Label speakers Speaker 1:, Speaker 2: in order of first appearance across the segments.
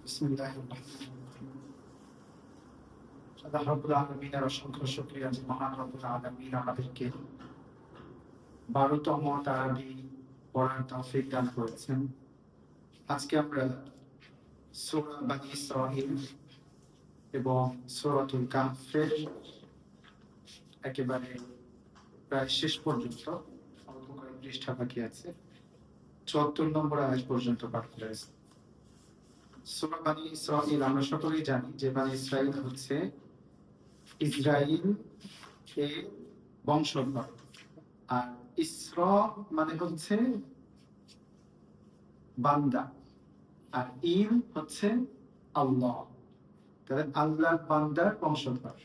Speaker 1: বিসমিল্লাহির রহমানির রহিম। আল্লাহ রাব্বুল আলামিনের অসংখ্য শুকরিয়া যে মহান রব্বুল আলামিন আমাদেরকে 12তম তারাবি পড়ার তৌফিক দান করেছেন। আজকে আমরা সূরা বনী ইসরাঈল এবং সূরাতুল কাহফের একেবারে প্রায় শেষ পর্যন্ত অল্প কয়েক পৃষ্ঠা বাকি আছে, 74 নম্বর আয়াত পর্যন্ত পাঠ করেছি। সূরা বনী ইসরাঈল আমরা সকলেই জানি যে বনী ইসরাঈল হচ্ছে ইসরাইল এর বংশধর, আর ইসরা মানে হচ্ছে বান্দা, আর ইল হচ্ছে আল্লাহ, তাহলে আল্লাহর বান্দার বংশধর।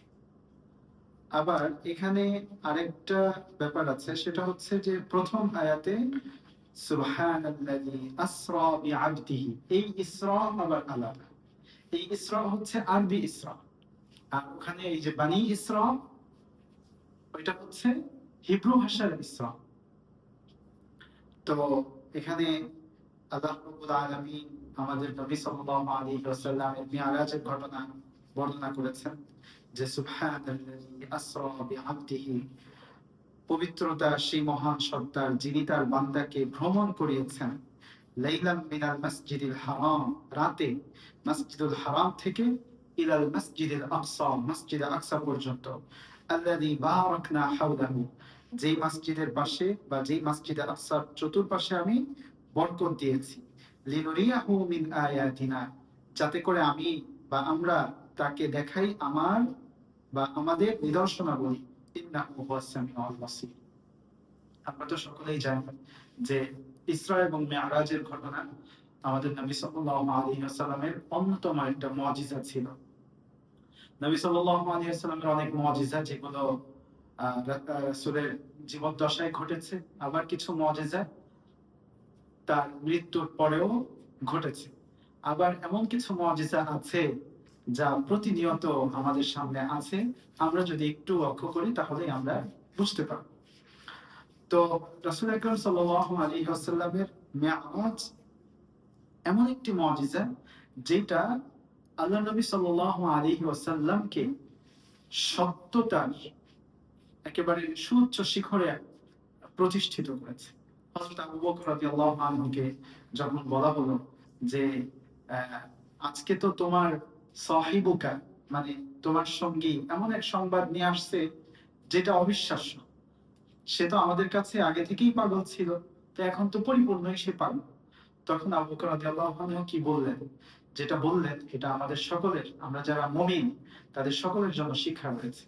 Speaker 1: আবার এখানে আরেকটা ব্যাপার আছে, সেটা হচ্ছে যে প্রথম আয়াতে সুবহানাল্লাযী আসরা বিআবদিহি, এই ইসরা আবার আলাদা। এই ইসরা হচ্ছে আরবি ইসরা, আর ওখানে এই যে বানী ইসরা ওইটা হচ্ছে হিব্রু ভাষার ইসরা। তো এখানে আল্লাহ রাব্বুল আলামিন আমাদের নবী সাল্লাল্লাহু আলাইহি ওয়াসাল্লামের মিরাজের ঘটনা বর্ণনা করেছেন যে সুবহানাল্লাযী আসরা বিআবদিহি, পবিত্রতা সেই মহান সত্তার যিনি তার বান্দাকে ভ্রমণ করিয়েছেন লাইলাম মিনাল মসজিদিল হারাম, রাতে মসজিদুল হারাম থেকে ইলাল মসজিদিল আকসা, মসজিদে আকসা পর্যন্ত, আল্লাযী বারাকনা হাওলাহু, যেই মসজিদের পাশে বা যেই মসজিদে আকসার চতুর্পাশে আমি বরকত দিয়েছি, লিনুরিয়াহু মিন আয়াতিনা, যাতে করে আমি বা আমরা তাকে দেখাই আমার বা আমাদের নিদর্শনাবলী, ইন্নাহু হুয়াস সামিউল বাসীর। আমরা তো সকলেই জানি যে ইসরা এবং মেরাজের ঘটনা আমাদের নবী সাল্লাল্লাহু আলাইহি ওয়াসাল্লামের অন্যতম একটা মুজিজা ছিল। নবী সাল্লাল্লাহু আলাইহি ওয়াসাল্লামের অনেক মুজিজা যেগুলো রাসূলের জীবদ্দশায় ঘটেছে, আবার কিছু মুজিজা তার মৃত্যুর পরেও ঘটেছে। আবার এমন কিছু মুজিজা আছে যা প্রতিনিয়ত আমাদের সামনে আছে, আমরা যদি একটু লক্ষ্য করি তাহলে আমরা বুঝতে পারব। তো রাসূল আকরাম সাল্লাল্লাহু আলাইহি ওয়াসাল্লামের মিরাজ এমন একটি মুজিজা যেটা আল্লাহ নবী সাল্লাল্লাহু আলাইহি ওয়াসাল্লামকে সত্যতার একেবারে সুউচ্চ শিখরে প্রতিষ্ঠিত করেছে। হযরত আবু বকর রাদিয়াল্লাহু আনহুকে যখন বলা হলো যে আজকে তো তোমার সাহিবুকা মানে তোমার সঙ্গী এমন এক সংবাদ নিয়ে আসছে যেটা অবিশ্বাস্য, সে তো আমাদের কাছে আগে থেকেই পাগল ছিল, তো এখন তো পরিপূর্ণই সে পাগল। তখন আবু বকর রাদিয়াল্লাহু আনহু কি বললেন? যেটা বললেন এটা আমাদের সকলের, আমরা যারা মুমিন তাদের সকলের জন্য শিক্ষা রয়েছে।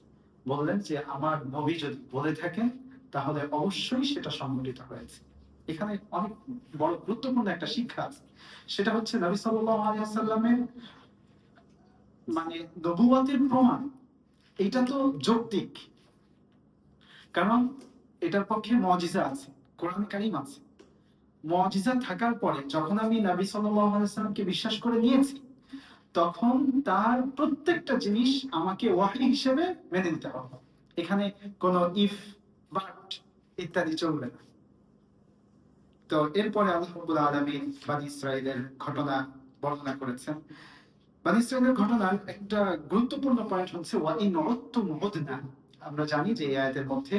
Speaker 1: বললেন যে আমার নবী যদি বলে থাকেন তাহলে অবশ্যই সেটা সংঘটিত হয়েছে। এখানে অনেক বড় গুরুত্বপূর্ণ একটা শিক্ষা আছে, সেটা হচ্ছে নবী সাল্লাল্লাহু আলাইহি ওয়াসাল্লামের মানে নবুয়তের প্রমাণ এটা তো যৌক্তিক, কারণ এটার পক্ষে মুজিজা আছে, কোরআন কারীম আছে। মুজিজা থাকার পরে যখন আমি নবী সাল্লাল্লাহু আলাইহি ওয়াসাল্লামকে বিশ্বাস করে নিয়েছি, তখন তার প্রত্যেকটা জিনিস আমাকে ওয়াহী হিসেবে মেনে নিতে হবে। এখানে কোনো ইফ বাট ইত্যাদি চলবে না। তো এরপরে আল্লাহ রাব্বুল আলামিন বনী ইসরাঈলের ঘটনা বর্ণনা করেছেন। বনী ইসরাঈলের ঘটনার একটা গুরুত্বপূর্ণ পয়েন্ট হচ্ছে ওয়া ইন উদ্তুম উদনা। আমরা জানি যে এই আয়াতের মধ্যে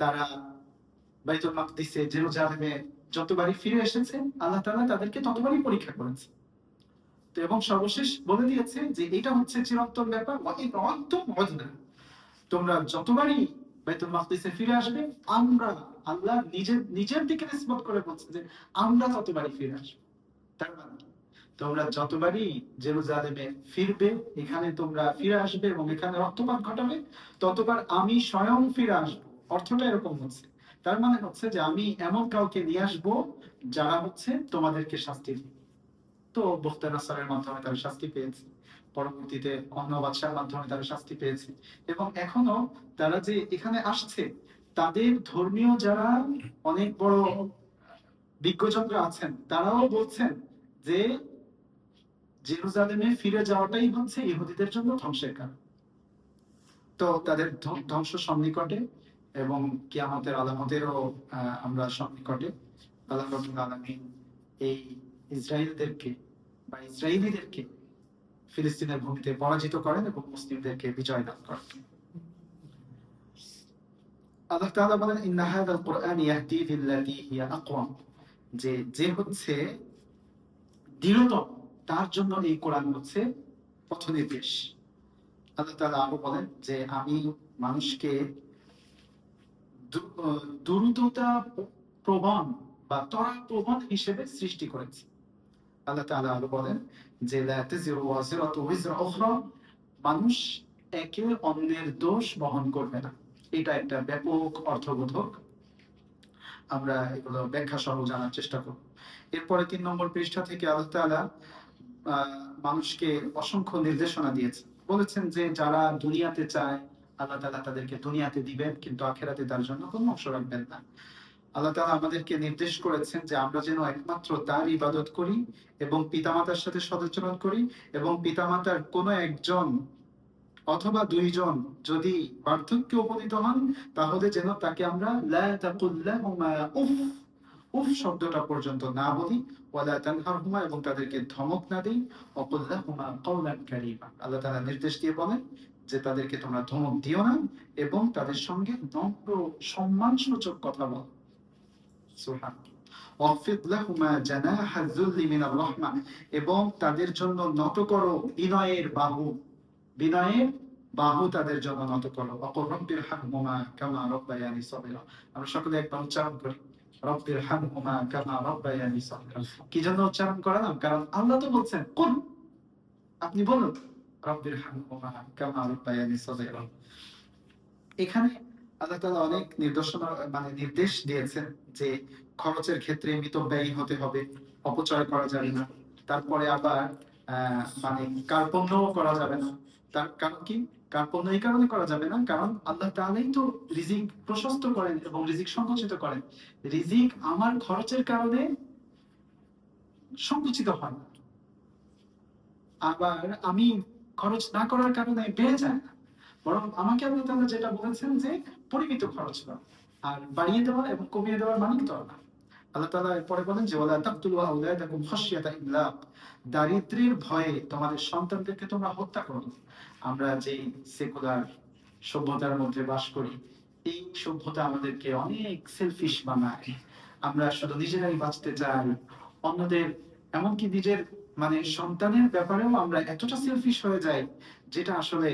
Speaker 1: তারা বাইতুল মাকদিসে জেরুজালেমে যতবারই ফিরে এসেছে আল্লাহ তাআলা তাদেরকে ততবারই পরীক্ষা করেছে। তো এবং সর্বশেষ বলে দিয়েছে যে এটা হচ্ছে চিরন্তন ব্যাপার, ওয়া ইন উদ্তুম উদনা, তোমরা যতবারই বাইতুল মাকদিসে ফিরে আসবে, আমরা আল্লাহ নিজের দিকে নিসবত করে বলছে যে আমরা ততবারই ফিরে আসবো। তার মানে তোমরা যতবারই জেরুজালেমে ফিরবে, এখানে তোমরা ফিরে আসবে এবং এখানে রক্তপাত ঘটাবে, ততবার আমি স্বয়ং ফিরে আসবো। অর্থটা এরকম হচ্ছে, তার মানে হচ্ছে যে আমি এমন কাউকে নিয়ে আসবো যারা হচ্ছে তোমাদেরকে শাস্তি দিবে। তো বখতে নাসারের মাধ্যমে তারা শাস্তি পেয়েছে, পরবর্তীতে অন্য বাদশার মাধ্যমে তারা শাস্তি পেয়েছে, এবং এখনো তারা যে এখানে আসছে তাদের ধর্মীয় যারা অনেক বড় বিজ্ঞজনরা আছেন তারাও বলছেন যে জেরুজালেমে ফিরে যাওয়াটাই হচ্ছে ইহুদিদের জন্য ধ্বংসের কারণ। তো তাদের ধ্বংস সন্নিকটে এবং কিয়ামতের আলামতেরও আমরা সন্নিকটে। আল্লাহ রাব্বুল আলামিন এই ইসরাইলদেরকে বা ইসরায়েলীদেরকে ফিলিস্তিনের ভূমিতে পরাজিত করেন এবং মুসলিমদেরকে বিজয় দান করেন। আল্লাহ তাআলা বলেন ইন্না হাযাল কুরআন ইয়াহদি লিল্লাতী হিয়া আকওয়াম, যে হচ্ছে দৃঢ়তম তার জন্য এই কোরআন হচ্ছে পথনির্দেশ। আল্লাহ তাআলা আরো বলেন যে আমি মানুষকে দ্রুততা প্রবণ বা ত্বরা প্রবণ হিসেবে সৃষ্টি করেছি। আল্লাহ তাআলা আরো বলেন যে লা তাজিরু ওয়াজিরাতু ওয়িজরা উখরা, মানুষ একে অন্যের দোষ বহন করবে না। এটা একটা ব্যাপক অর্থবোধক, আমরা এগুলো ব্যাখ্যা সহ জানার চেষ্টা করব। এরপরে 3 নম্বর পৃষ্ঠা থেকে আল্লাহ তাআলা মানুষকে অসংখ্য নির্দেশনা দিয়েছেন। বলেছেন যে যারা দুনিয়াতে চায় আল্লাহ তাআলা তাদেরকে দুনিয়াতে দিবেন, কিন্তু আখিরাতে তার জন্য কোনো অংশ রাখবেন না। আল্লাহ তাআলা আমাদেরকে নির্দেশ করেছেন যে আমরা যেন একমাত্র তার ইবাদত করি এবং পিতামাতার সাথে সদাচরণ করি, এবং পিতামাতার কোনো একজন অথবা দুইজন যদি পার্থক্যে উপনীত হন তাহলে যেন তাকে আমরা লা তাকুল লাহুমা উফ, উফ শব্দটা পর্যন্ত না বলি, ওয়ালা তানহারহুমা, এবং তাদেরকে ধমক না দিই, ওয়াকুল লাহুমা কাওলান কারীমা। আল্লাহ তাআলা নির্দেশ দিয়ে বলেন যে তাদেরকে তোমরা ধমক দিও না এবং তাদের সঙ্গে নম্র সম্মানসূচক কথা বলো। সুবহানাল্লাহ। ওয়াগফিদ লাহুমা জানাহা যুল্লি মিনার রাহমা, এবং তাদের জন্য নত করো বিনয়ের বাহু, বিনয়ের বাহু তাদের জন্য নত করো। ওয়াকুর রাব্বির হামহুমা কামা রাব্বায়ানি সগীরা। আমরা সকলে একবার উচ্চারণ করি রব্বির হামহুমা কামা রাব্বায়ানি সগীরা। কি জন্য উচ্চারণ করালাম? কারণ আল্লাহ তো বলছেন কুল, আপনি বলুন রব্বির হামহুমা কামা রাব্বায়ানি সগীরা। এখানে আল্লাহ তাআলা অনেক নির্দেশ দিয়েছেন যে খরচের ক্ষেত্রে মিতব্যয়ী হতে হবে, অপচয় করা যাবে না। তারপরে আবার কার্পণ্য করা যাবে না। তার কারণ কি? কার্পণ্য এই কারণে করা যাবে না কারণ আল্লাহ তাআলাই তো রিজিক প্রশস্ত করেন এবং রিজিক সংকুচিত করেন। রিজিক আমার খরচের কারণে সংকুচিত হয় না, আবার আমি খরচ না করার কারণে বেড়ে যায় না, বরং আমাকে আল্লাহ তাআলা যেটা বলেছেন যে পরিমিত খরচ করা, আর বাড়িয়ে দেওয়া এবং কমিয়ে দেওয়ার মানিক তো না। আল্লাহ তাআলা এরপরে বলেন যে ওয়ালা তাকতুলু আওলাদাকুম খাশিয়াতা ইমলাক, দারিদ্র্যের ভয়ে তোমাদের সন্তানদেরকে তোমরা হত্যা করো না। আমরা যে সেকুলার সভ্যতার মধ্যে বাস করি, এই সভ্যতা আমাদেরকে অনেক সেলফিশ বানায়। আমরা শুধু নিজেরাই বাঁচতে চাই, অন্যদের, এমনকি নিজের সন্তানের ব্যাপারেও আমরা এতটা সেলফিশ হয়ে যাই, যেটা আসলে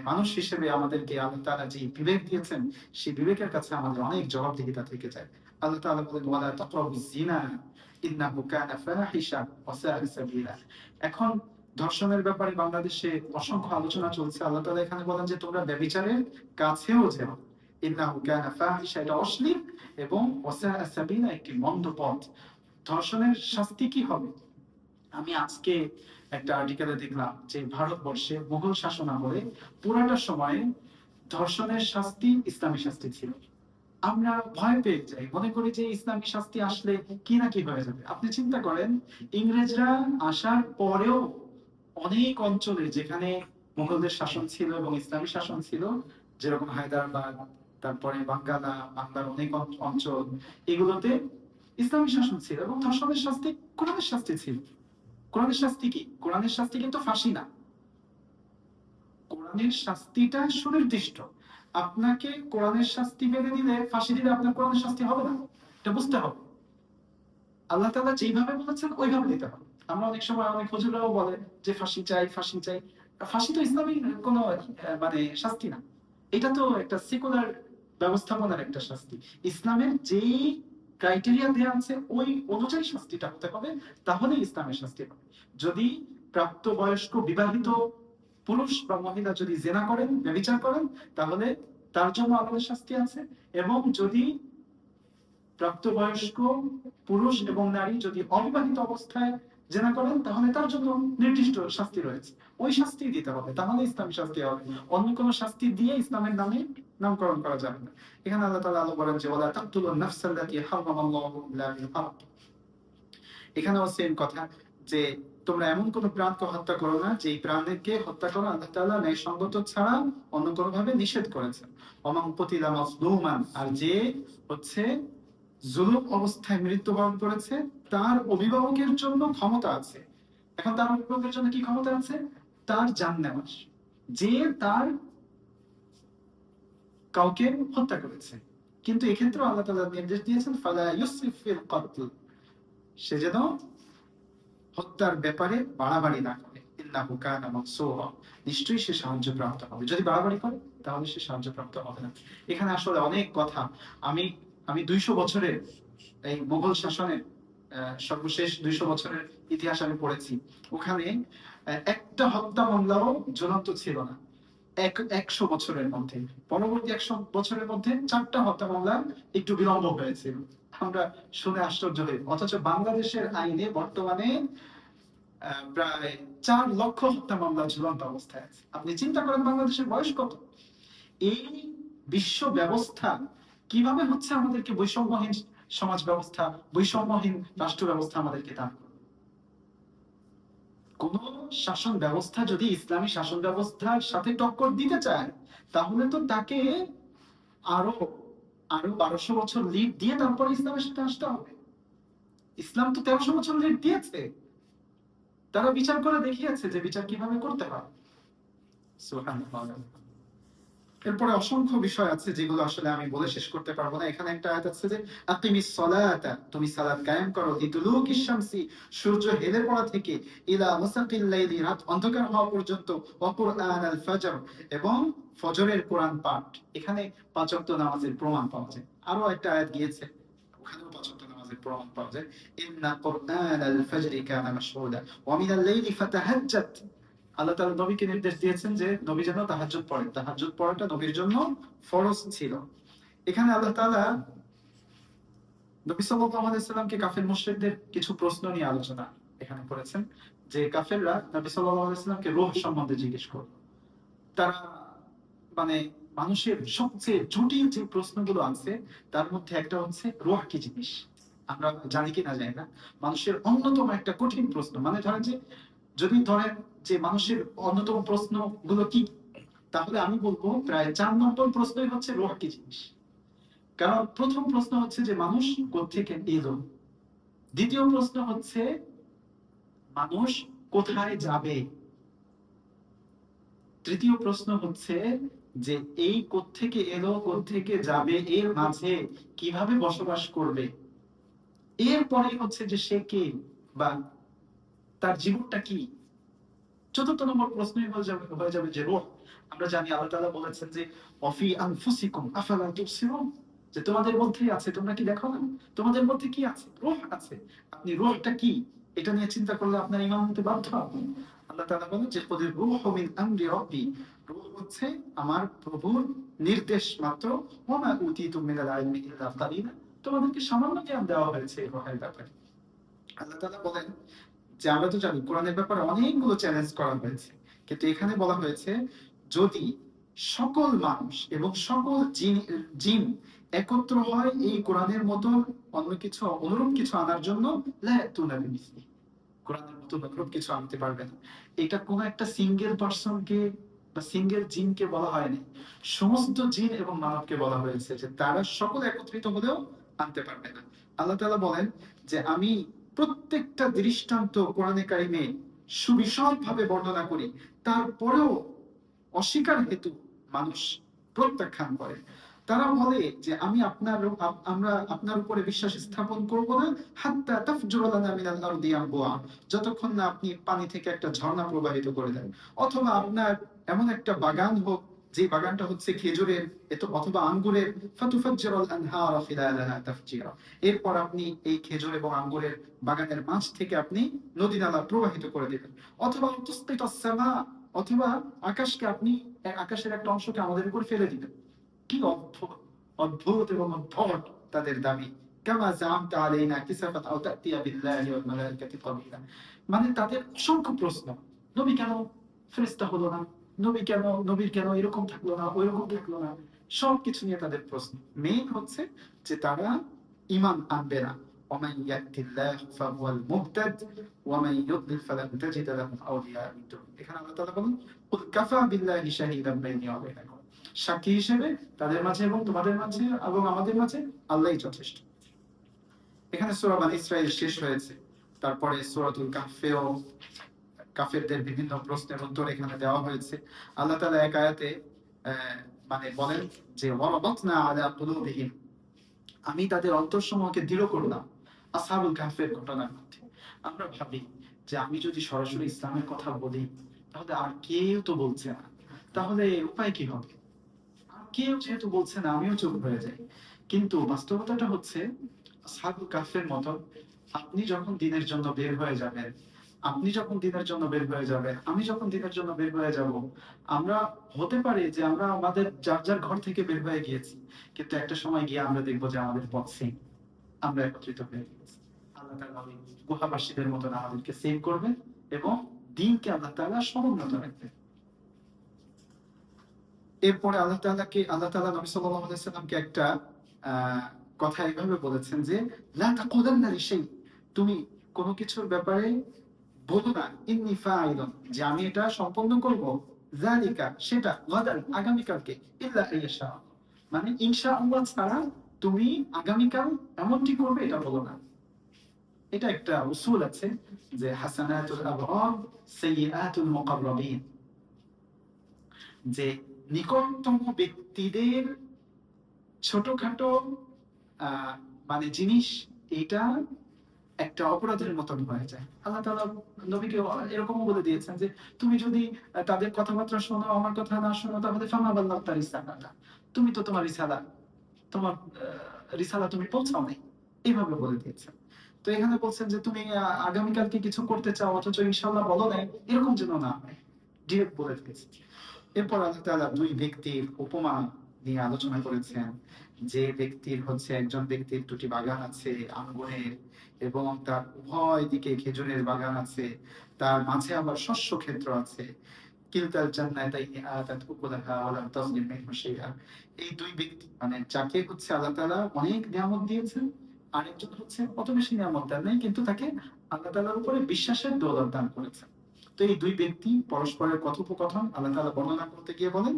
Speaker 1: মানুষ হিসেবে আমাদেরকে আল্লাহ তাআলা যে বিবেক দিয়েছেন সেই বিবেকের কাছে আমাদের অনেক জবাবদিহিতা থেকে যায়। আল্লাহ তাআলা বলেন ওয়ালা তাকরাবুজ জিনা ইন্নাহু কানা ফাহিশা ওয়া সাআ সাবিলা। এখন ধর্ষণের ব্যাপারে বাংলাদেশে অসংখ্য আলোচনা চলছে। আল্লাহ তাআলা এখানে বলেন যে তোমরা ব্যভিচারের কাছেও যেও, ইন্নাহু কানা ফাহিশা, এটা অশ্লীল, এবং ওয়া সাআ সাবিলা, একটি মন্দ পথ। ধর্ষণের শাস্তি কি হবে? আমি আজকে একটা আর্টিকেলে দেখলাম যে ভারতবর্ষে মুঘল শাসন আমলে পুরাটা সময়ে ধর্ষণের শাস্তি ইসলামী শাস্তি ছিল। আমরা ভয় পেয়ে যাই, মনে করি যে ইসলামী শাস্তি আসলে কি না কি হয়ে যাবে। আপনি চিন্তা করেন, ইংরেজরা আসার পরেও অনেক অঞ্চলে যেখানে মুঘলদের শাসন ছিল এবং ইসলামী শাসন ছিল, যেরকম হায়দ্রাবাদ, তারপরে বাংলার অনেক অঞ্চল, এগুলোতে ইসলামী শাসন ছিল এবং ধর্ষণের শাস্তি কোরআনের শাস্তি ছিল। কোরআনের শাস্তি কি? কোরআনের শাস্তি কিন্তু ফাঁসি না, কোরআনের শাস্তিটা সুনির্দিষ্ট। আপনাকে কোরআনের শাস্তি মেনে দিলে, ফাঁসি দিলে আপনার কোরআনের শাস্তি হবে না, এটা বুঝতে হবে। আল্লাহ তাআলা যেইভাবে বলেছেন ওইভাবে দিতে হবে। আমরা অনেক সময় অনেক হুজুররাও বলে যে ফাঁসি চাই, ফাঁসি চাই। ফাঁসি তো ইসলামী কোনো শাস্তি না, এটা তো একটা সেকুলার ব্যবস্থাপনার একটা শাস্তি। ইসলামের যেই ক্রাইটেরিয়া দেওয়া আছে ওই অনুযায়ী শাস্তিটা হতে হবে, তাহলে ইসলামের শাস্তি হবে। যদি প্রাপ্তবয়স্ক বিবাহিত পুরুষ বা মহিলা যদি জেনা করেন, ব্যভিচার করেন, তাহলে তার জন্য আলাদা শাস্তি আছে। এবং যদি প্রাপ্তবয়স্ক পুরুষ এবং নারী যদি অবিবাহিত অবস্থায় জেনা করেন, তাহলে তার জন্য নির্দিষ্ট শাস্তি রয়েছে, ওই শাস্তি দিতে হবে, তাহলে ইসলামী শাস্তি হবে। অন্য কোনো শাস্তি দিয়ে ইসলামের নামে নামকরণ করা যাবে না। এখানে আল্লাহ তাআলা বলেন যে ওয়ালা তাকতুলুন নাফসাল্লাতী হারামাল্লাহু ইল্লা বিল হক। এখানেও সেম কথা, যে তোমরা এমন কোন প্রাণকে হত্যা করো না যে প্রাণকে হত্যা করা আল্লাহ তাআলা ন্যায়সঙ্গত ছাড়া অন্য কোনো ভাবে নিষেধ করেছেন। ওমান কুতিলা মাজলুমান, আর যে জুলুম অবস্থায় মৃত্যুবরণ করেছে, তার অভিভাবকের জন্য ক্ষমতা আছে এখন তার অভিভাবকের জন্য কি ক্ষমতা আছে? তার জান নেওয়ার, যে তার কাউকে হত্যা করেছে। কিন্তু এক্ষেত্রে আল্লাহ তাআলা নির্দেশ দিয়েছেন ফালা ইউসরিফ ফিল কতল, সে যেন হত্যার ব্যাপারে বাড়াবাড়ি না করে। ইন্নাহু কানা মানসুরা, নিশ্চয়ই সে সাহায্যপ্রাপ্ত হবে। যদি বাড়াবাড়ি করে তাহলে সে সাহায্যপ্রাপ্ত হবে না। এখানে আসলে অনেক কথা, আমি আমি 200 বছরের এই মুঘল শাসনের সর্বশেষ 200 বছরের ইতিহাস আমি পড়েছি। ওখানে একটা হত্যা মামলাও ঝুলন্ত ছিল না 100 বছরের মধ্যে। পরবর্তী 100 বছরের মধ্যে 4টা হত্যা মামলা একটু বিলম্ব হয়েছিল। আমরা শুনে আশ্চর্য হই। অথচ বাংলাদেশের আইনে বর্তমানে প্রায় 4 লক্ষ হত্যা মামলা ঝুলন্ত অবস্থায় আছে। আপনি চিন্তা করেন বাংলাদেশের বয়স কত। এই বিশ্ব ব্যবস্থা কিভাবে হচ্ছে আমাদেরকে বৈষম্যহীন সমাজ ব্যবস্থা, বৈষম্যহীন রাষ্ট্র ব্যবস্থা আমাদেরকে দান করে। কোন শাসন ব্যবস্থা যদি ইসলামী শাসন ব্যবস্থার সাথে টক্কর দিতে চায়, তাহলে তো তাকে আরো আরো 1200 বছর লিড দিয়ে তারপরে ইসলামের সাথে আসতে হবে। ইসলাম তো 1300 বছর লিড দিয়েছে। তারা বিচার করে দেখিয়েছে যে বিচার কিভাবে করতে হয়। সুবহানাল্লাহ। এরপরে অসংখ্য বিষয় আছে যেগুলো আসলে আমি বলে শেষ করতে পারবো না। এখানে একটা আয়াত আছে যে আকিমিস সালাতা, তুমি সালাত কায়েম করো, লিদুলুকিশ শামসি, সূর্য হেলে পড়া থেকে, ইলা ওয়াসাকিল লাইলি, রাত অন্ধকার হওয়া পর্যন্ত, ওয়া কুরআনাল ফাজর, এবং ফজরের কোরআন পাঠ। এখানে 5 ওয়াক্ত নামাজের প্রমাণ পাওয়া যায়। আরো একটা আয়াত গিয়েছে, ওখানেও 5 ওয়াক্ত নামাজের প্রমাণ পাওয়া যায়। ইন্না কুরআনাল ফাজরি কানা মাশহুদা ওয়া মিনাল লাইলি ফাতাহাজ্জাত। আল্লাহ তাআলা নবীকে নির্দেশ দিয়েছেন যে নবী যেন তাহাজ্জুদ পড়েন। তাহাজ্জুদ পড়াটা নবীর জন্য ফরজ ছিল। এখানে আল্লাহ তাআলা নবী সাল্লাল্লাহু আলাইহি সাল্লামকে কাফের মুশরিকদের কিছু প্রশ্ন নিয়ে আলোচনা এখানে করেছেন। যে কাফেররা নবী সাল্লাল্লাহু আলাইহি সাল্লামকে রূহ সম্বন্ধে জিজ্ঞেস করল। তারা মানে মানুষের সবচেয়ে জটিল যে প্রশ্নগুলো আছে তার মধ্যে একটা হচ্ছে রূহ কি জিনিস। আমরা জানি কি না জানি না, মানুষের অন্যতম একটা কঠিন প্রশ্ন। মানে ধরেন যে, যদি ধরেন যে মানুষের অন্যতম প্রশ্নগুলো কি, তাহলে আমি বলবো প্রায় 4 নম্বর প্রশ্নই হচ্ছে রূহ কি জিনিস। কারণ প্রথম প্রশ্ন হচ্ছে যে মানুষ কোত্থেকে এলো, দ্বিতীয় প্রশ্ন হচ্ছে মানুষ কোথায় যাবে, তৃতীয় প্রশ্ন হচ্ছে যে এই কোত্থেকে এলো কোত্থেকে যাবে এর মাঝে কিভাবে বসবাস করবে, এরপরে হচ্ছে যে সে কে বা তার জীবনটা কি। চতুর্থ নম্বর প্রশ্নই হয়ে যাবে যে রূহ। আমরা জানি আল্লাহ তাআলা বলেছেন যে ওয়াফি আনফুসিকুম আফালা তুবসিরুন, যে তোমাদের মধ্যেই আছে, তোমরা কি দেখো না? তোমাদের মধ্যে কি আছে? রূহ আছে। আপনি রূহটা কি এটা নিয়ে চিন্তা করলে আপনার ঈমান আনতে বাধ্য আপনি। আল্লাহ তাআলা বলেন যে কুল রূহু মিন আমরি রাব্বি, রূহ হচ্ছে আমার প্রভুর নির্দেশ মাত্র। ওয়া মা উতিতুম মিনাল ইলমি ইল্লা কালিলা, তোমাদেরকে সামান্য জ্ঞান দেওয়া হয়েছে এই রূহের ব্যাপারে। আল্লাহ তাআলা বলেন যে আমরা তো জানি কোরআনের ব্যাপারে অনেকগুলো চ্যালেঞ্জ করা হয়েছে, কিন্তু এখানে বলা হয়েছে যদি সকল মানুষ এবং সকল জিন একত্র হয় এই কোরআনের মতো অন্য কিছু অনুরূপ কিছু আনার জন্য, কোরআনের মতো অনুরূপ কিছু আনতে পারবে না। এটা কোন একটা সিঙ্গেল পার্সনকে বা সিঙ্গেল জিনকে বলা হয়নি, সমস্ত জিন এবং মানবকে বলা হয়েছে যে তারা সকলে একত্রিত হলেও আনতে পারবে না। আল্লাহ তাআলা বলেন যে আমি প্রত্যেকটা দৃষ্টান্ত কোরআনে কারিমে সুবিশদভাবে বর্ণনা করি, তারপরেও অস্বীকার হেতু মানুষ প্রত্যাখ্যান করে। তারা বলে যে আমরা আপনার উপরে বিশ্বাস স্থাপন করব না হাত্তা তাফজুরা লানা মিনাল আরদি ইয়ানবুআ, যতক্ষণ না আপনি পানি থেকে একটা ঝর্ণা প্রবাহিত করে দেন, অথবা আপনার এমন একটা বাগান হোক যে বাগানটা হচ্ছে খেজুরের অথবা আঙ্গুরের, ফাতুফাজ্জিরাল আনহারা খিলালাহা তাফজিরা, এরপর আপনি এই খেজুর এবং আঙ্গুরের বাগানের মাঝ থেকে আপনি নদী নালা প্রবাহিত করে দেবেন, অথবা তুসকিতাস সামা, অথবা আকাশের একটা অংশকে আমাদের উপর ফেলে দিবেন। কি অদ্ভুত অদ্ভুত এবং অদ্ভুত তাদের দাবি। কামা জামতা আলাইনা কিসাফাত আও তাতিয়া বিল্লাহি ওয়াল মালাইকাতি ক্বাবিলা, মানে তাদের অসংখ্য প্রশ্ন। নবী কেন ফেরেশতা হলো না, নবীর কেন এরকম থাকলো না, ওইরকম থাকলো না, সবকিছু নিয়ে তাদের প্রশ্ন। মেইন হচ্ছে যে তারা ঈমান আনবে না। ومن يأت الله فهو المهتد ومن يضلل فلن تجد له أولياء من دونه। এখানে আল্লাহ তাআলা বলেন কুল কাফা বিল্লাহি শাহিদান বাইনি ওয়া বাইনাকুম, সাক্ষী হিসেবে তাদের মাঝে এবং তোমাদের মাঝে এবং আমাদের মাঝে আল্লাহই যথেষ্ট। এখানে সূরা বানী ইসরাঈল শেষ হয়েছে। তারপরে সূরাতুল কাহফেও কাফেরদের বিভিন্ন প্রশ্নের উত্তর এখানে দেওয়া হয়েছে। আল্লাহ তাআলা এক আয়াতে মানে বলেন যে ওয়ারাবাতনা আলা কুলুবিহিম, আমি তাদের অন্তরসমূহকে দৃঢ় করলাম আসহাবুল কাহফের ঘটনার মধ্যে। আমরা ভাবি যে আমি যদি সরাসরি ইসলামের কথা বলি তাহলে আর কেউ তো বলছে না, তাহলে উপায় কি হবে? আর কেউ যেহেতু বলছে না আমিও চুপ হয়ে যাই। কিন্তু বাস্তবতাটা হচ্ছে আসহাবুল কাহফের মতো আপনি যখন দিনের জন্য বের হয়ে যাবেন, আপনি যখন দিনের জন্য বের হয়ে যাবেন, আমি যখন দিনের জন্য বের হয়ে যাব, আমরা হতে পারে যে আমরা আমাদের যার যার ঘর থেকে বের হয়ে গিয়েছি, কিন্তু একটা সময় গিয়ে আমরা দেখবো যে আমাদের পথ সেম, আমরা একত্রিত হয়ে গেছি। আল্লাহ তাআলা ওই গুহাবাসীদের মতন আমাদেরকে সেভ করবেন এবং দিনকে আল্লাহ তাআলা সমুন্নত রাখবেন। এরপরে আল্লাহ তাআলা নবী সাল্লাল্লাহু আলাইহি ওয়াসাল্লামকে একটা কথা এইভাবে বলেছেন যে লা তাকুলান্না লিশাই, তুমি কোনো কিছুর ব্যাপারে বলো না ইন্নী ফাইলুন, যে আমি এটা সম্পন্ন করব, যালিকা সেটা, গাদান আগামীকালকে, ইল্লা আইয়াশা, মানে ইনশাআল্লাহ ছাড়া তুমি আগামীকাল এমনটি করবে এটা বলো না। এটা একটা উসুল আছে যে হাসানাতুল আবরার সাইয়্যাতুল মুকাররাবিন, যে নিকটতম ব্যক্তিদের ছোটখাটো মানে জিনিস, এটা একটা অপরাধের মতন হয়ে যায়। আল্লাহ তাআলা নবীকে এরকমও বলে দিয়েছেন যে তুমি যদি তাদের কথাবার্তা শোনো, আমার কথা না শোনো, তাহলে ফামা বাল্লাগতা রিসালাতা, তুমি তো তোমার রিসালা তুমি পৌঁছাও নাই, এইভাবে বলে দিয়েছেন। তো এখানে বলছেন যে তুমি আগামীকালকে কিছু করতে চাও অথচ ইনশাআল্লাহ বলো নাই, এরকম যেন না হয়, ডিরেক্ট বলে দিয়েছেন। এরপর আল্লাহ তাআলা দুই ব্যক্তির উপমা নিয়ে আলোচনা করেছেন। যে ব্যক্তির হচ্ছে একজন ব্যক্তির দুটি বাগান আছে আঙ্গুরের, এবং তার উভয় দিকে খেজুরের বাগান আছে, তার মাঝে আবার শস্য ক্ষেত্র আছে। কিলতাল জান্নাতাইনি আতাত উকুলাহা ওয়া লাম তাযলিম মিনহু শাইআ। এই দুই ব্যক্তি মানে যাকে হচ্ছে আল্লাহ তাআলা অনেক নিয়ামত দিয়েছেন, আরেকজন হচ্ছে অত বেশি নিয়ামত দেন নাই কিন্তু তাকে আল্লাহ তাআলার উপরে বিশ্বাসের দৌলত দান করেছেন। তো এই দুই ব্যক্তি পরস্পরের কথোপকথন আল্লাহ তাআলা বর্ণনা করতে গিয়ে বলেন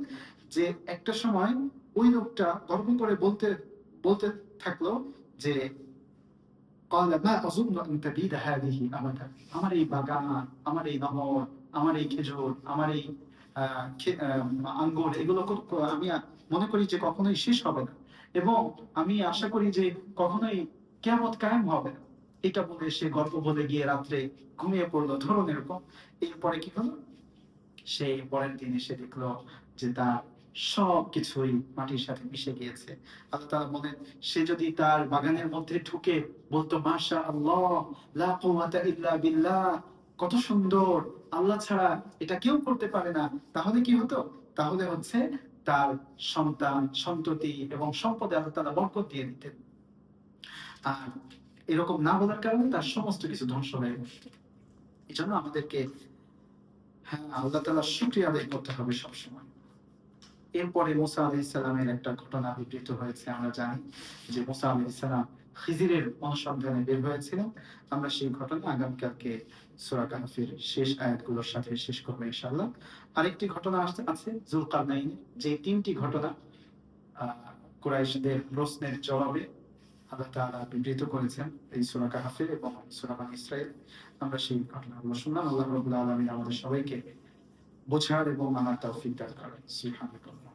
Speaker 1: যে একটা সময় ওই লোকটা গর্ব করে বলতে বলতে থাকলো যে قال ما أظن أن تبيد هذه أبدا, আমার এই বাগান, আমার এই নহর, আমার এই খেজুর, আমার এই আঙ্গুর, এগুলো আমি মনে করি যে কখনোই শেষ হবে না, এবং আমি আশা করি যে কখনোই কিয়ামত কায়েম হবে না। এটা বলে সে গল্প বলে গিয়ে রাত্রে ঘুমিয়ে পড়লো, ধরুন এরকম। এরপরে কি হলো, সে পরের দিন এসে দেখলো যে তার সবকিছুই মাটির সাথে মিশে গিয়েছে। আল্লাহ তাআলা বলেন সে যদি তার বাগানের মধ্যে ঢুকে বলতো মাশা আল্লাহ লা কুওয়াতা ইল্লা বিল্লাহ, কত সুন্দর, আল্লাহ ছাড়া এটা কেউ করতে পারে না, তাহলে কি হতো? তাহলে হচ্ছে তার সন্তান সন্ততি এবং সম্পদে আল্লাহ তাআলা বরকত দিয়ে দিতেন। আর এরকম না বলার কারণে তার সমস্ত কিছু ধ্বংস হয়ে যেত। এই জন্য আমাদেরকে আল্লাহ তাআলার শুকরিয়া আদায় করতে হবে সবসময়। এরপরে মুসা আলাইহিস সালামের একটা ঘটনা বিবৃত হয়েছে। আমরা জানি যে মুসা আলাইহিস সালাম খিজিরের অনুসন্ধানে বের হয়েছিলেন। আমরা সেই ঘটনা আগামীকালকে সূরা কাহফের শেষ আয়াতগুলোর সাথে শেষ করব ইনশাআল্লাহ। আরেকটি ঘটনা আছে যুলকারনাইনের, যে তিনটি ঘটনা কুরাইশদের প্রশ্নের জবাবে আল্লাহ তাআলা বিবৃত করেছেন এই সূরা কাহফে এবং সূরা বনী ইসরাঈল। আমরা সেই ঘটনাগুলো শুনলাম। আল্লাহ রাব্বুল আলামিন আমাদের সবাইকে বোঝার এবং মানার তৌফিক দান করেন। সুবহানাল্লাহ।